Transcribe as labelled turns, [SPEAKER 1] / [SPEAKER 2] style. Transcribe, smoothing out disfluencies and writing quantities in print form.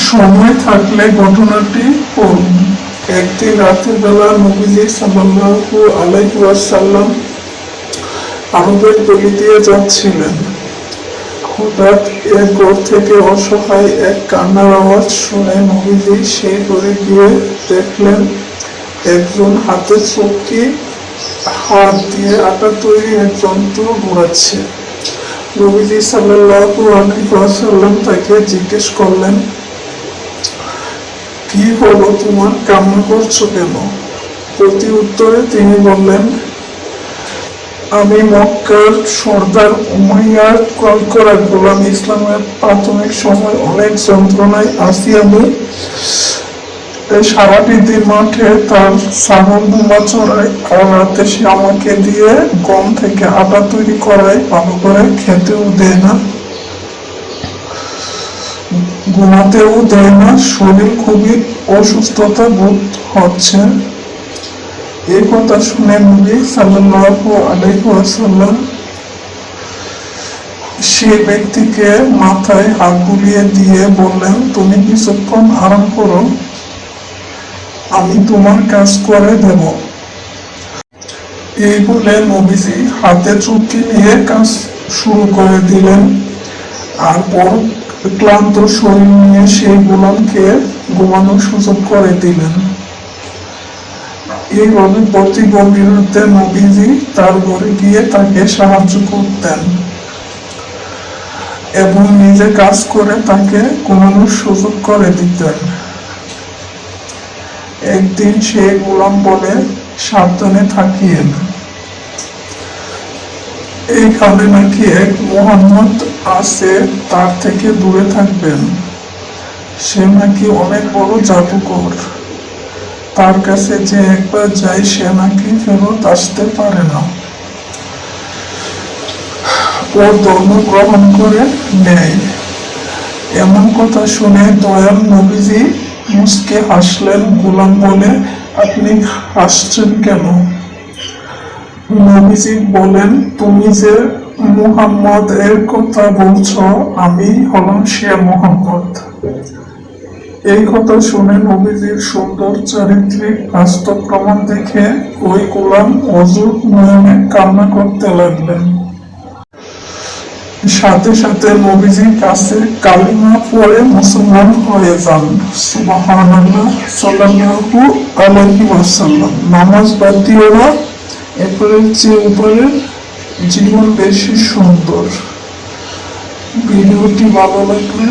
[SPEAKER 1] সময় থাকলে ঘটনাটি পড়ুন। একদিন রাতের বেলা নবীজি সাল্লাল্লাহু আলাইহি ওয়াসাল্লাম আরবের গলি দিয়ে যাচ্ছিলেন। হঠাৎ এক ঘর থেকে অসহায় এক কান্নার আওয়াজ শুনে নবীজি সেই ঘরে গিয়ে দেখলেন একজন হাতে চৌকি হাত দিয়ে আটা তৈরি এক যন্ত্র ঘোরাচ্ছে। নবীজি সাল্লাল্লাহু আলাইহি ওয়াসাল্লাম তাকে জিজ্ঞেস করলেন, কি হলো, তোমার কান্না করছো কেন? প্রতি উত্তরে তিনি বললেন, আমি মক্কার সর্দার উমাইয়ার ক্রয় করা গোলাম। ইসলামের প্রাথমিক সময় অনেক যন্ত্রণায় আছি আমি। সারাটি দিন মাঠে তার ছাগল বোমা চড়ায়, আর রাতে সে আমাকে দিয়ে গম থেকে আটা তৈরি করায়, ভালো করে খেতেও দেয় না, ঘুমাতেও দেয় না, শরীর খুবই অসুস্থতা বোধ হচ্ছে। এই কথা শুনে নবী সাল্লাল্লাহু আলাইহি ওয়াসাল্লাম সে ব্যক্তিকে মাথায় হাত বুলিয়ে দিয়ে বললেন, তুমি কিছুক্ষণ আরাম করো, আমি তোমার কাজ করে দেব। এই বলে নবীজি হাতে চুক্তি নিয়ে কাজ শুরু করে দিলেন, আর বড় ক্লান্ত শরীর নিয়ে সেই গোলামকে ঘুমানোর সুযোগ করে দিলেন। এইভাবে প্রতি গভীর রাতে নবীজি তার ঘরে গিয়ে তাকে সাহায্য করতেন এবং নিজে কাজ করে তাকে ঘুমানোর সুযোগ করে দিতেন। একদিন সেই গোলাম বলে, সাবধানে থাকিয়েন, এইখানে নাকি এক মুহাম্মদ আছে, তার থেকে দূরে থাকবেন। সে নাকি অনেক বড় জাদুকর, তার কাছে যে একবার যায় সে নাকি ফেরত আসতে পারে না। ওর ধর্ম গ্রহণ করে নেয়। এমন কথা শুনে দয়াল নবীজি মুচকে হাসলেন। গোলাম বলে, আপনি হাসছেন কেন? নবীজি বলেন, তুমি যে মুহাম্মদ এর কথা বলছো, আমি হলাম সে মুহাম্মদ। এই কথা শুনে নবীজির সুন্দর চারিত্রিক বাস্তব প্রমাণ দেখে ওই গোলাম অজুর নয়নে কান্না করতে লাগলেন। সাথে সাথে নবীজির কাছে কালিমা পড়ে মুসলমান হয়ে যান। সুবহানাল্লাহ, সাল্লাল্লাহু আলাইহি ওয়াসাল্লাম। নামাজ বাদ দিও না, এরপরের চেয়ে উপরের জীবন বেশি সুন্দর। ভিডিওটি ভালো লাগলে